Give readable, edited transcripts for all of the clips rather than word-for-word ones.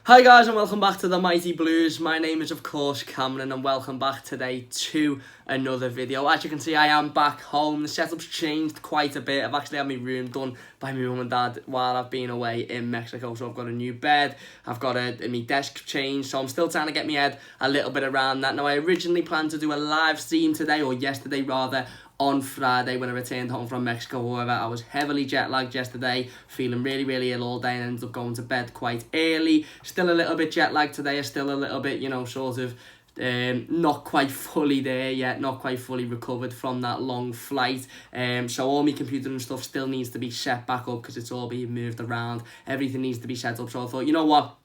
Hi guys and welcome back to the Mighty Blues. My name is of course Cameron and welcome back today to another video. As you can see, I am back home. The setup's changed quite a bit. I've actually had my room done by my mum and dad while I've been away in Mexico. So I've got a new bed, I've got my desk changed, so I'm still trying to get my head a little bit around that. Now I originally planned to do a live stream today, or yesterday rather, on Friday when I returned home from Mexico. However, I was heavily jet lagged yesterday, feeling really ill all day, and ended up going to bed quite early. Still a little bit jet lagged today, still a little bit, sort of not quite fully there yet, not quite fully recovered from that long flight. So all my computer and stuff still needs to be set back up because it's all being moved around. Everything needs to be set up. So I thought, you know what?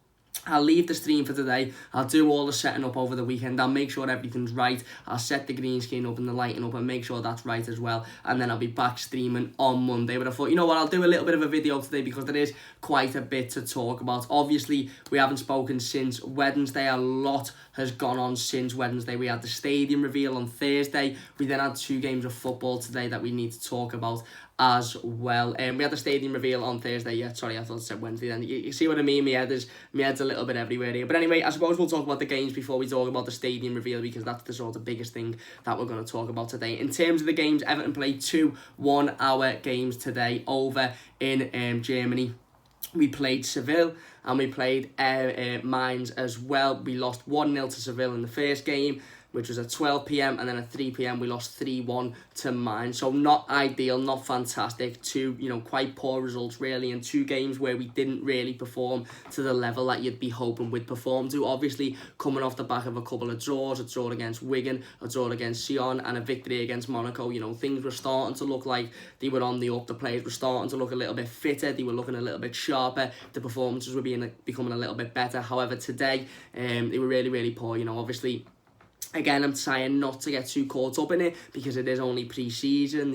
I'll leave the stream for today. I'll do all the setting up over the weekend. I'll make sure everything's right. I'll set the green screen up and the lighting up and make sure that's right as well. And then I'll be back streaming on Monday. But I thought, you know what, I'll do a little bit of a video today because there is quite a bit to talk about. Obviously, we haven't spoken since Wednesday. A lot has gone on since Wednesday. We had the stadium reveal on Thursday. We then had 2 games of football today that we need to talk about as well. We had the stadium reveal on Thursday. Yeah, sorry, I thought it said Wednesday then. You see what I mean? My head's a little bit everywhere here. But anyway, I suppose we'll talk about the games before we talk about the stadium reveal because that's the sort of biggest thing that we're going to talk about today. In terms of the games, Everton played 2 1-hour games today over in Germany. We played Sevilla and we played Mainz as well. We lost 1-0 to Sevilla in the first game, which was at 12 p.m, and then at 3 p.m. we lost 3-1 to Mainz. So not ideal, not fantastic. 2, quite poor results really in 2 games where we didn't really perform to the level that you'd be hoping we'd perform to. Obviously, coming off the back of a couple of draws, a draw against Wigan, a draw against Sion, and a victory against Monaco. Things were starting to look like they were on the up. The players were starting to look a little bit fitter. They were looking a little bit sharper. The performances were becoming a little bit better. However, today, they were really poor. Obviously, again, I'm trying not to get too caught up in it because it is only pre-season.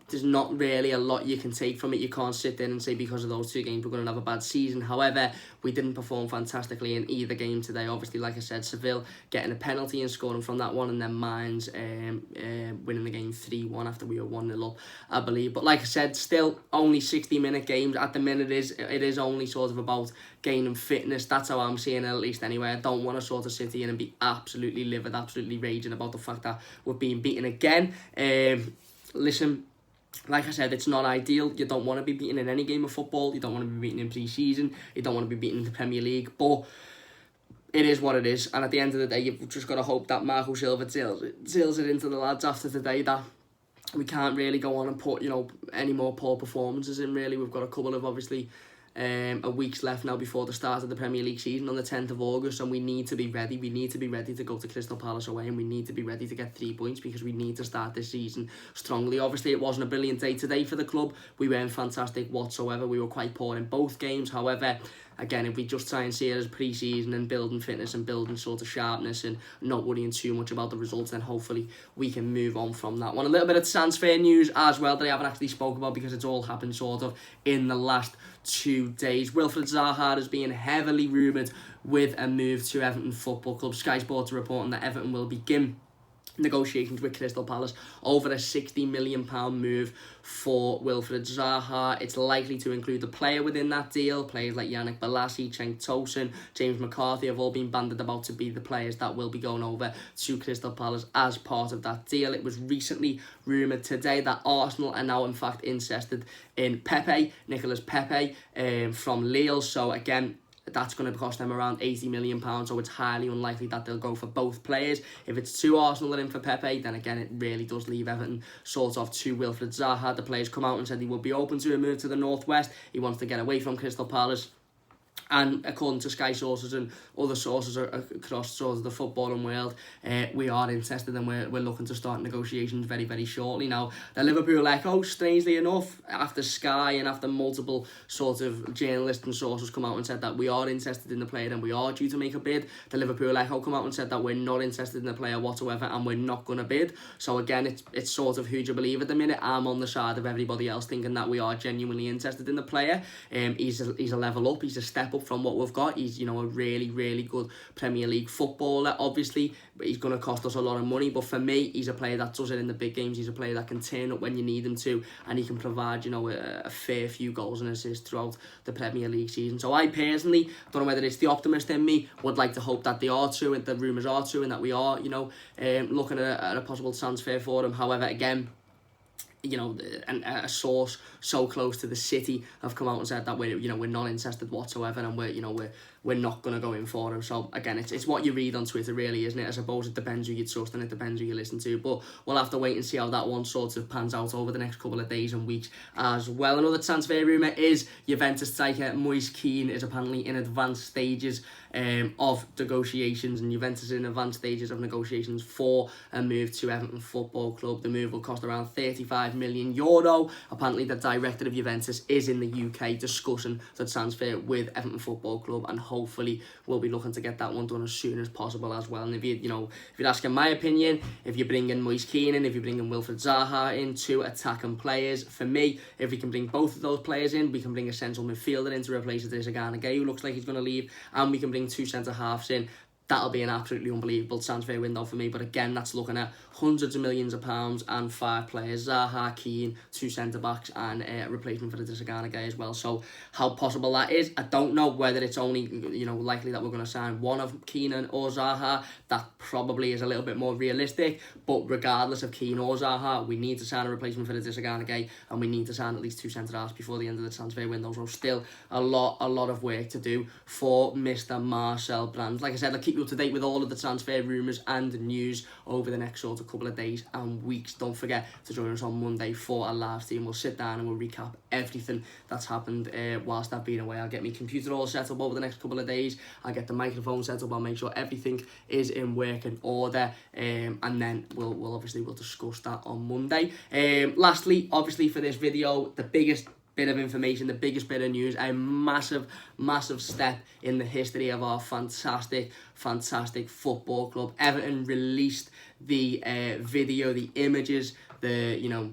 There's not really a lot you can take from it. You can't sit there and say because of those 2 games we're going to have a bad season. However, we didn't perform fantastically in either game today. Obviously, like I said, Seville getting a penalty and scoring from that one, and then Mainz winning the game 3-1 after we were 1-0 up, I believe. But like I said, still only 60-minute games. At the minute, it is only sort of about gaining fitness. That's how I'm seeing it, at least anyway. I don't want to sort of sit here and be absolutely livid, absolutely raging about the fact that we're being beaten again. Listen, like I said, it's not ideal. You don't want to be beaten in any game of football. You don't want to be beaten in pre-season. You don't want to be beaten in the Premier League. But it is what it is. And at the end of the day, you've just got to hope that Marco Silva tills it into the lads after today that we can't really go on and put, any more poor performances in, really. We've got a couple of, obviously, a week's left now before the start of the Premier League season on the 10th of August, and we need to be ready. We need to be ready to go to Crystal Palace away, and we need to be ready to get 3 points because we need to start this season strongly. Obviously, it wasn't a brilliant day today for the club. We weren't fantastic whatsoever. We were quite poor in both games. However, again, if we just try and see it as pre-season and building fitness and building sort of sharpness and not worrying too much about the results, then hopefully we can move on from that one. A little bit of transfer news as well that I haven't actually spoke about because it's all happened sort of in the last 2 days. Wilfried Zaha is being heavily rumoured with a move to Everton Football Club. Sky Sports are reporting that Everton will begin negotiations with Crystal Palace over a £60 million move for Wilfried Zaha. It's likely to include a player within that deal. Players like Yannick Bolasie, Cenk Tosun, James McCarthy have all been banded about to be the players that will be going over to Crystal Palace as part of that deal. It was recently rumoured today that Arsenal are now in fact interested in Nicolas Pepe from Lille. So again, that's going to cost them around £80 million, so it's highly unlikely that they'll go for both players. If it's 2 Arsenal that are in for Pepe, then again, it really does leave Everton sort of to Wilfried Zaha. The players come out and said he would be open to a move to the Northwest. He wants to get away from Crystal Palace. And according to Sky sources and other sources across sort of the footballing world, we are interested and we're looking to start negotiations very shortly. Now, the Liverpool Echo, strangely enough, after Sky and after multiple sort of journalists and sources come out and said that we are interested in the player and we are due to make a bid, the Liverpool Echo come out and said that we're not interested in the player whatsoever and we're not going to bid. So again, it's sort of who do you believe at the minute. I'm on the side of everybody else thinking that we are genuinely interested in the player. He's a level up, he's a step up but from what we've got, he's, you know, a really, really good Premier League footballer. Obviously, he's going to cost us a lot of money, but for me, he's a player that does it in the big games. He's a player that can turn up when you need him to, and he can provide, you know, a fair few goals and assists throughout the Premier League season. So I personally, don't know whether it's the optimist in me, would like to hope that they are true and the rumours are true and that we are, you know, looking at a possible transfer for him. However, again, you know, a source so close to the city have come out and said that we're not interested whatsoever, and we're not going to go in for him. So again, it's what you read on Twitter, really, isn't it? I suppose it depends who you trust and it depends who you listen to, but we'll have to wait and see how that one sort of pans out over the next couple of days and weeks as well. Another transfer rumour is Juventus striker Moise Kean is apparently in advanced stages of negotiations, and Juventus is in advanced stages of negotiations for a move to Everton Football Club. The move will cost around €35 million. Apparently the director of Juventus is in the UK discussing the transfer with Everton Football Club, and hopefully we'll be looking to get that one done as soon as possible as well. And if you're asking my opinion, if you bring in Moise Kean in, if you bring in Wilfried Zaha in, two attacking players, for me, if we can bring both of those players in, we can bring a central midfielder in to replace Zaha, who looks like he's going to leave, and we can bring two centre-halves in. That'll be an absolutely unbelievable transfer window for me. But again, that's looking at hundreds of millions of pounds and 5 players: Zaha, Keane, 2 centre-backs, and a replacement for the Zaga as well. So how possible that is, I don't know. Whether it's only, likely that we're going to sign one of Keane or Zaha, that probably is a little bit more realistic. But regardless of Keane or Zaha, we need to sign a replacement for the Zaga, and we need to sign at least 2 centre-halves before the end of the transfer window. So still a lot of work to do for Mr. Marcel Brands. Like I said, I'll keep you up to date with all of the transfer rumours and news over the next sort of couple of days and weeks. Don't forget to join us on Monday for a live stream. We'll sit down and we'll recap everything that's happened whilst I've been away. I'll get my computer all set up over the next couple of days. I'll get the microphone set up. I'll make sure everything is in working order, and then we'll discuss that on Monday. Lastly, obviously for this video, the biggest bit of information, the biggest bit of news, a massive step in the history of our fantastic football club. Everton released the video, the images, the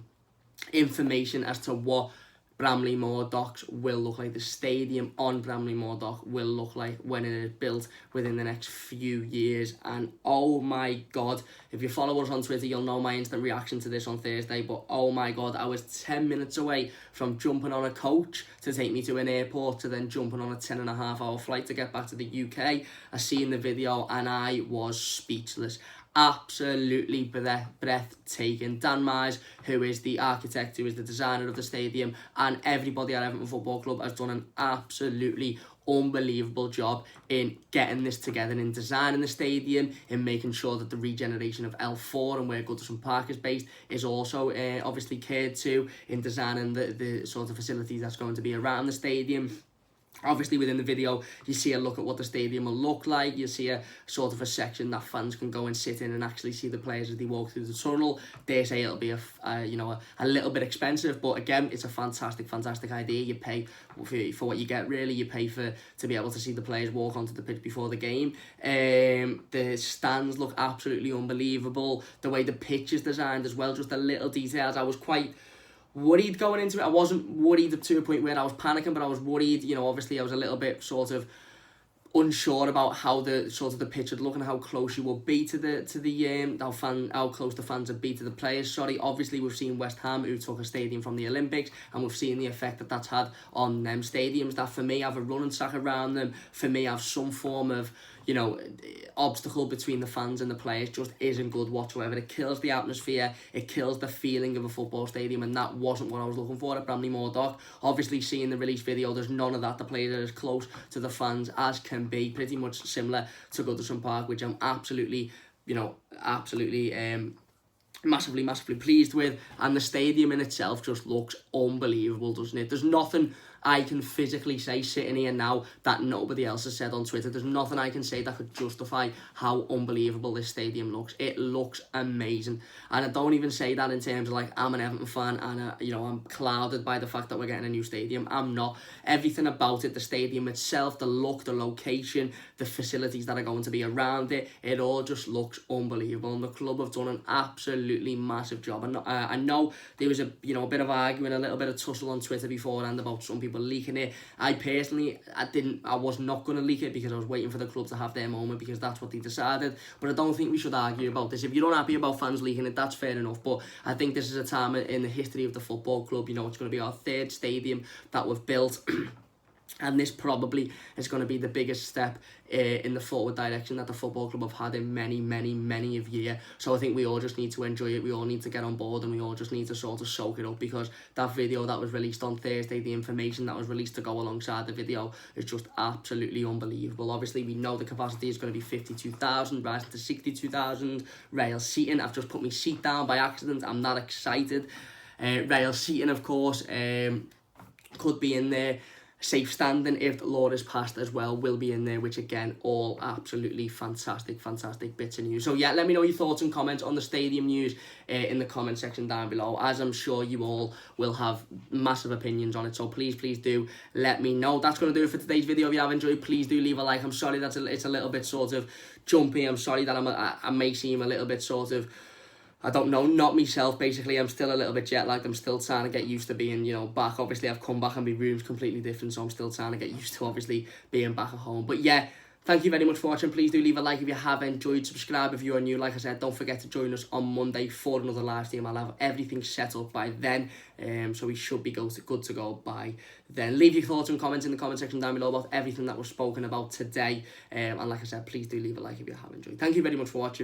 information as to what Bramley Moor Docks will look like. The stadium on Bramley Moor Dock will look like when it is built within the next few years. And oh my God, if you follow us on Twitter, you'll know my instant reaction to this on Thursday. But oh my God, I was 10 minutes away from jumping on a coach to take me to an airport, to then jumping on a 10.5-hour flight to get back to the UK. I seen the video and I was speechless. Absolutely breathtaking. Dan Mize, who is the architect, who is the designer of the stadium, and everybody at Everton Football Club has done an absolutely unbelievable job in getting this together, in designing the stadium, in making sure that the regeneration of L4 and where Goodison Park is based is also obviously cared to, in designing the sort of facilities that's going to be around the stadium. Obviously, within the video, you see a look at what the stadium will look like. You see a sort of a section that fans can go and sit in and actually see the players as they walk through the tunnel. Dare say it'll be a little bit expensive, but again, it's a fantastic idea. You pay for what you get, really. You pay to be able to see the players walk onto the pitch before the game. The stands look absolutely unbelievable. The way the pitch is designed as well, just the little details. I was quite worried going into it. I wasn't worried to a point where I was panicking, but I was worried. Obviously I was a little bit sort of unsure about how the pitch would look and how close you will be to how close the fans would be to the players. Obviously we've seen West Ham, who took a stadium from the Olympics, and we've seen the effect that that's had on them stadiums that for me have a running track around them, for me have some form of obstacle between the fans and the players. Just isn't good whatsoever. It kills the atmosphere, it kills the feeling of a football stadium, and that wasn't what I was looking for at Bramley Moor Dock. Obviously, seeing the release video, there's none of that. The players are as close to the fans as can be, pretty much similar to Goodison Park, which I'm absolutely massively pleased with. And the stadium in itself just looks unbelievable, doesn't it? There's nothing I can physically say sitting here now that nobody else has said on Twitter. There's nothing I can say that could justify how unbelievable this stadium looks. It looks amazing, and I don't even say that in terms of like I'm an Everton fan and I'm clouded by the fact that we're getting a new stadium. I'm not. Everything about it, the stadium itself, the look, the location, the facilities that are going to be around it, it all just looks unbelievable, and the club have done an absolutely massive job. And I know there was a bit of argument, a little bit of tussle on Twitter beforehand about some people people leaking it. I personally, I was not going to leak it because I was waiting for the club to have their moment because that's what they decided. But I don't think we should argue about this. If you're unhappy about fans leaking it, that's fair enough. But I think this is a time in the history of the football club. You know, it's going to be our third stadium that we've built. And this probably is going to be the biggest step in the forward direction that the football club have had in many of years. So I think we all just need to enjoy it. We all need to get on board and we all just need to sort of soak it up, because that video that was released on Thursday, the information that was released to go alongside the video is just absolutely unbelievable. Obviously, we know the capacity is going to be 52,000, rising to 62,000. Rail seating, I've just put my seat down by accident. I'm not excited. Rail seating, of course, could be in there. Safe standing, if the law is passed as well, will be in there, which again, all absolutely fantastic bits of news. So yeah, let me know your thoughts and comments on the stadium news in the comment section down below, as I'm sure you all will have massive opinions on it. So please do let me know. That's going to do it for today's video. If you have enjoyed, please do leave a like. I'm sorry that it's a little bit sort of jumpy. I'm sorry that I may seem a little bit sort of, I don't know, not myself, basically. I'm still a little bit jet lagged. I'm still trying to get used to being, you know, back. Obviously, I've come back and my room's completely different, so I'm still trying to get used to, obviously, being back at home. But yeah, thank you very much for watching. Please do leave a like if you have enjoyed. Subscribe if you are new. Like I said, don't forget to join us on Monday for another live stream. I'll have everything set up by then, so we should be good to go by then. Leave your thoughts and comments in the comment section down below about everything that was spoken about today. And like I said, please do leave a like if you have enjoyed. Thank you very much for watching.